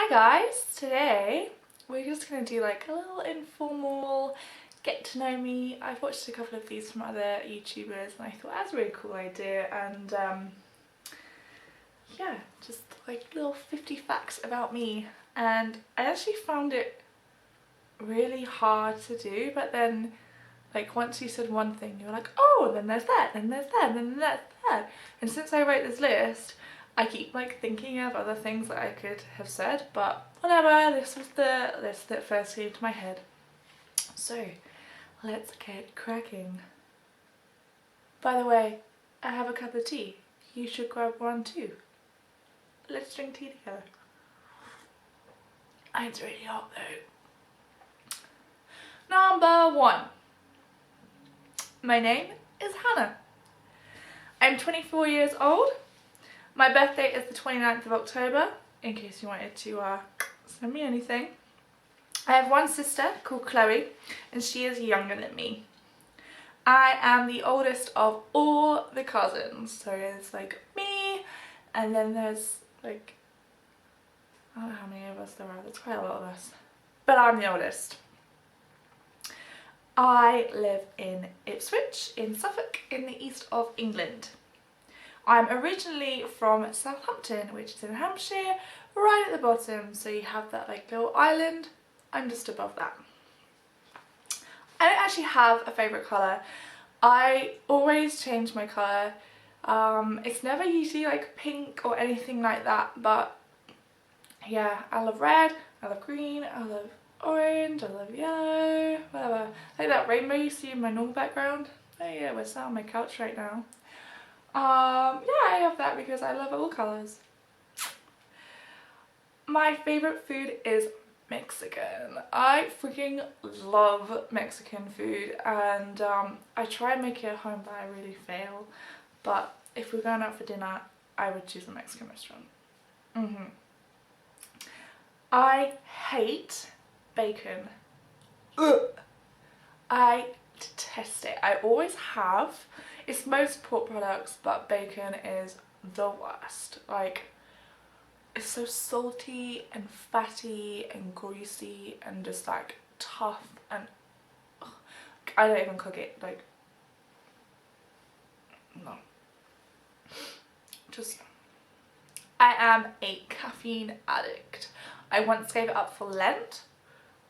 Hi guys, today we're just going to do like a little informal get to know me. I've watched a couple of these from other YouTubers and I thought that's a really cool idea, and yeah, just like little 50 facts about me. And I actually found it really hard to do, but then like once you said one thing you're like, oh, then there's that, then there's that, then there's that. And since I wrote this list I keep like thinking of other things that I could have said, but whatever, this was the list that first came to my head. So let's get cracking. By the way, I have a cup of tea. You should grab one too. Let's drink tea together. It's really hot though. Number 1. My name is Hannah. I'm 24 years old. My birthday is the 29th of October, in case you wanted to send me anything. I have one sister called Chloe, and she is younger than me. I am the oldest of all the cousins, so there's like me, and then there's like, I don't know how many of us there are, there's quite a lot of us, but I'm the oldest. I live in Ipswich, in Suffolk, in the east of England. I'm originally from Southampton, which is in Hampshire, right at the bottom, so you have that like little island. I'm just above that. I don't actually have a favourite colour. I always change my colour. It's never usually like pink or anything like that, but yeah, I love red, I love green, I love orange, I love yellow, whatever. Like that rainbow you see in my normal background. Oh yeah, we're sat on my couch right now. Yeah, I have that because I love all colours. My favourite food is Mexican. I freaking love Mexican food, and I try and make it at home but I really fail. But if we're going out for dinner, I would choose a Mexican restaurant. I hate bacon. Ugh. I detest it. I always have. It's most pork products, but bacon is the worst. Like, it's so salty and fatty and greasy and just like tough, and ugh, I don't even cook it. Like, no. Just, I am a caffeine addict. I once gave it up for Lent.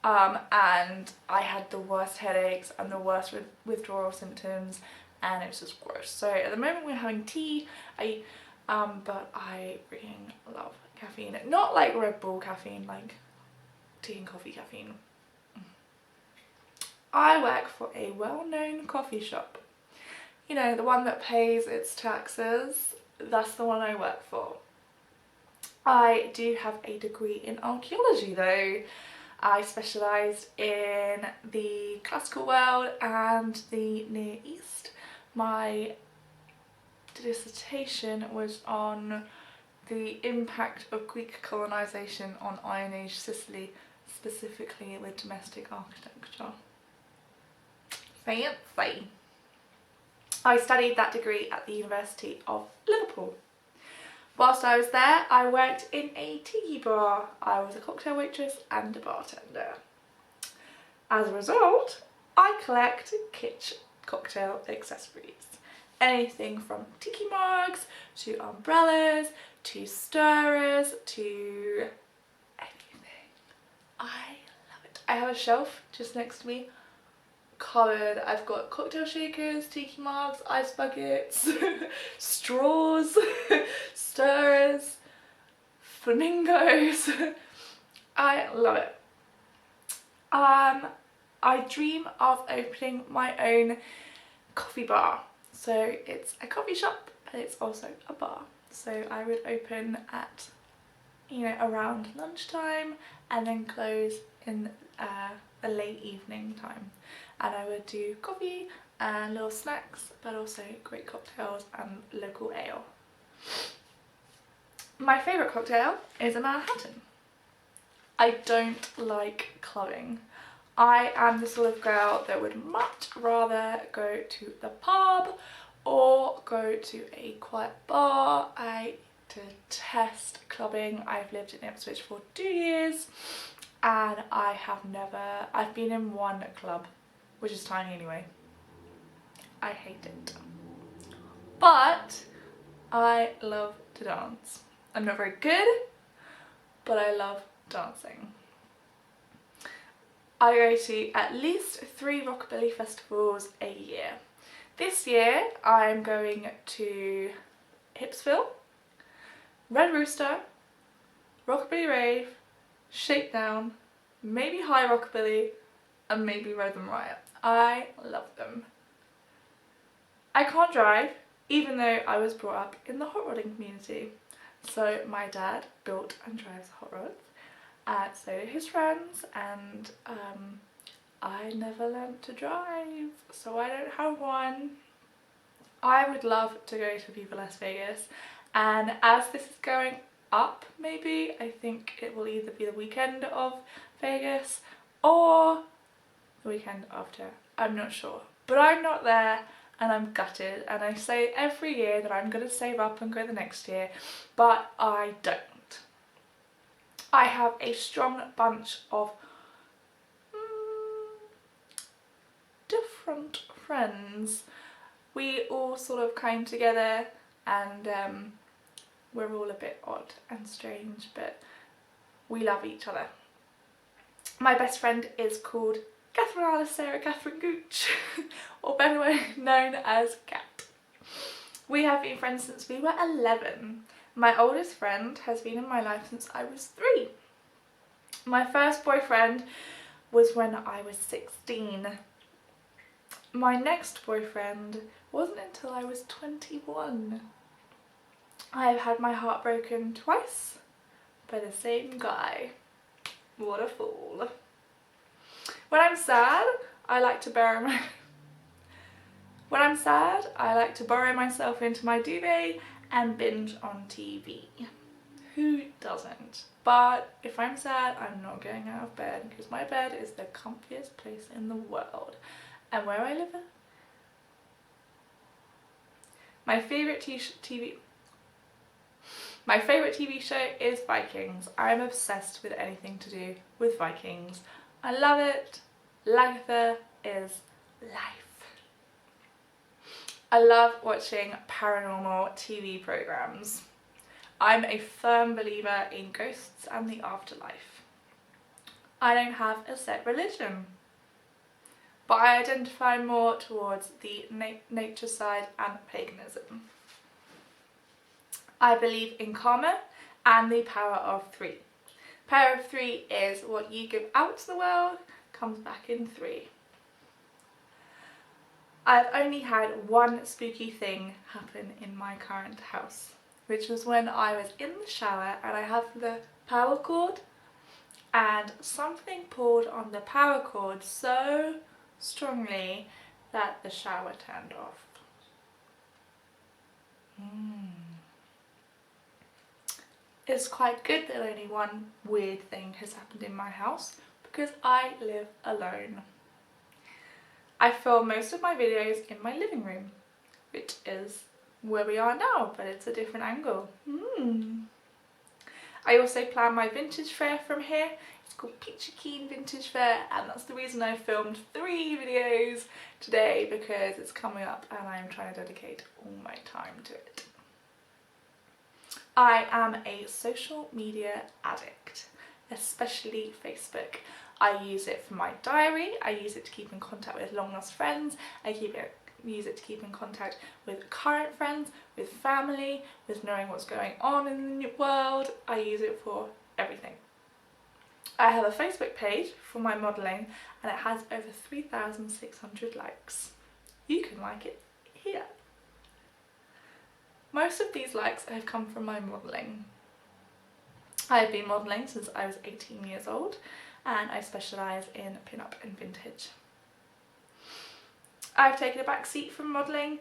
And I had the worst headaches and the worst withdrawal symptoms, and it was just gross. So at the moment we're having tea, but I freaking love caffeine. Not like Red Bull caffeine, like tea and coffee caffeine. I work for a well-known coffee shop. You know, the one that pays its taxes. That's the one I work for. I do have a degree in archaeology though. I specialised in the classical world and the Near East. My dissertation was on the impact of Greek colonisation on Iron Age Sicily, specifically with domestic architecture. Fancy! I studied that degree at the University of Liverpool. Whilst I was there, I worked in a tiki bar. I was a cocktail waitress and a bartender. As a result, I collect kitsch cocktail accessories. Anything from tiki mugs, to umbrellas, to stirrers, to anything. I love it. I have a shelf just next to me covered. I've got cocktail shakers, tiki mugs, ice buckets, straws, stirrers, flamingos. I love it. I dream of opening my own coffee bar. So it's a coffee shop, but it's also a bar. So I would open at, you know, around lunchtime and then close in the late evening time. And I would do coffee and little snacks, but also great cocktails and local ale. My favourite cocktail is a Manhattan. I don't like clubbing. I am the sort of girl that would much rather go to the pub or go to a quiet bar. I to test clubbing. I've lived in Ipswich for 2 years and I've been in one club, which is tiny anyway. I hate it. But I love to dance. I'm not very good, but I love dancing. I go to at least 3 rockabilly festivals a year. This year I'm going to Hipsville, Red Rooster, Rockabilly Rave, Shakedown, maybe High Rockabilly, and maybe Rhythm Riot. I love them. I can't drive, even though I was brought up in the hot rodding community. So my dad built and drives hot rods, and so do his friends, and I never learnt to drive, so I don't have one. I would love to go to Viva Las Vegas, and as this is going up, maybe, I think it will either be the weekend of Vegas or the weekend after. I'm not sure, but I'm not there and I'm gutted, and I say every year that I'm going to save up and go the next year, but I don't. I have a strong bunch of different friends. We all sort of came together, and we're all a bit odd and strange, but we love each other. My best friend is called Catherine Alice Sarah Catherine Gooch, or better known as Cat. We have been friends since we were 11. My oldest friend has been in my life since I was 3. My first boyfriend was when I was 16. My next boyfriend wasn't until I was 21. I have had my heart broken twice by the same guy. What a fool. When I'm sad, I like to bury myself into my duvet and binge on TV. Who doesn't? But if I'm sad, I'm not getting out of bed, because my bed is the comfiest place in the world. And where I live in, my favourite TV show is Vikings. I'm obsessed with anything to do with Vikings. I love it. Lagertha is life. I love watching paranormal TV programs. I'm a firm believer in ghosts and the afterlife. I don't have a set religion, but I identify more towards the nature side and paganism. I believe in karma and the power of 3. Power of 3 is what you give out to the world comes back in 3. I've only had one spooky thing happen in my current house, which was when I was in the shower and I have the power cord, and something pulled on the power cord so strongly that the shower turned off. It's quite good that only one weird thing has happened in my house, because I live alone. I film most of my videos in my living room, which is where we are now, but it's a different angle. I also plan my vintage fair from here. It's called Peachy Keen Vintage Fair, and that's the reason I filmed 3 videos today, because it's coming up and I'm trying to dedicate all my time to it. I am a social media addict, especially Facebook. I use it for my diary, I use it to keep in contact with long lost friends, use it to keep in contact with current friends, with family, with knowing what's going on in the world. I use it for everything. I have a Facebook page for my modelling, and it has over 3,600 likes. You can like it here. Most of these likes have come from my modelling. I've been modelling since I was 18 years old, and I specialise in pin-up and vintage. I've taken a back seat from modelling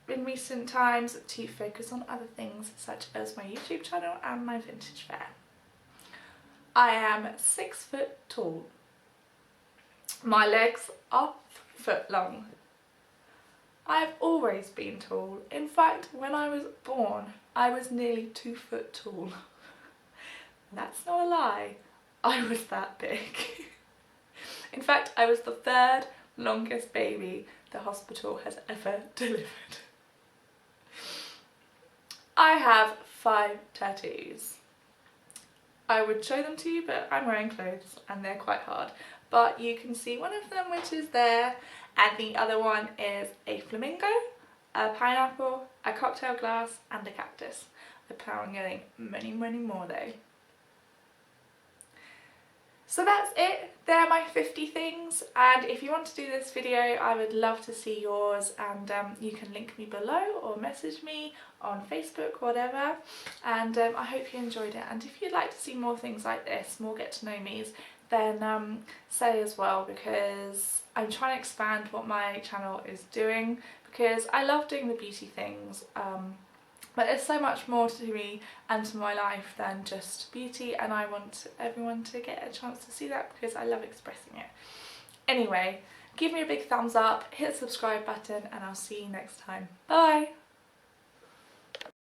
in recent times to focus on other things, such as my YouTube channel and my vintage fair. I am 6 foot tall. My legs are 3 foot long. I've always been tall. In fact, when I was born, I was nearly 2 foot tall. That's not a lie, I was that big. In fact, I was the 3rd longest baby the hospital has ever delivered. I have 5 tattoos. I would show them to you, but I'm wearing clothes and they're quite hard. But you can see one of them, which is there, and the other one is a flamingo, a pineapple, a cocktail glass and a cactus. I plan on getting many, many more though. So that's it, they're my 50 things, and if you want to do this video I would love to see yours, and you can link me below or message me on Facebook, whatever, and I hope you enjoyed it. And if you'd like to see more things like this, more get to know me's, then say as well, because I'm trying to expand what my channel is doing, because I love doing the beauty things. But there's so much more to me and to my life than just beauty, and I want everyone to get a chance to see that because I love expressing it. Anyway, give me a big thumbs up, hit the subscribe button, and I'll see you next time. Bye!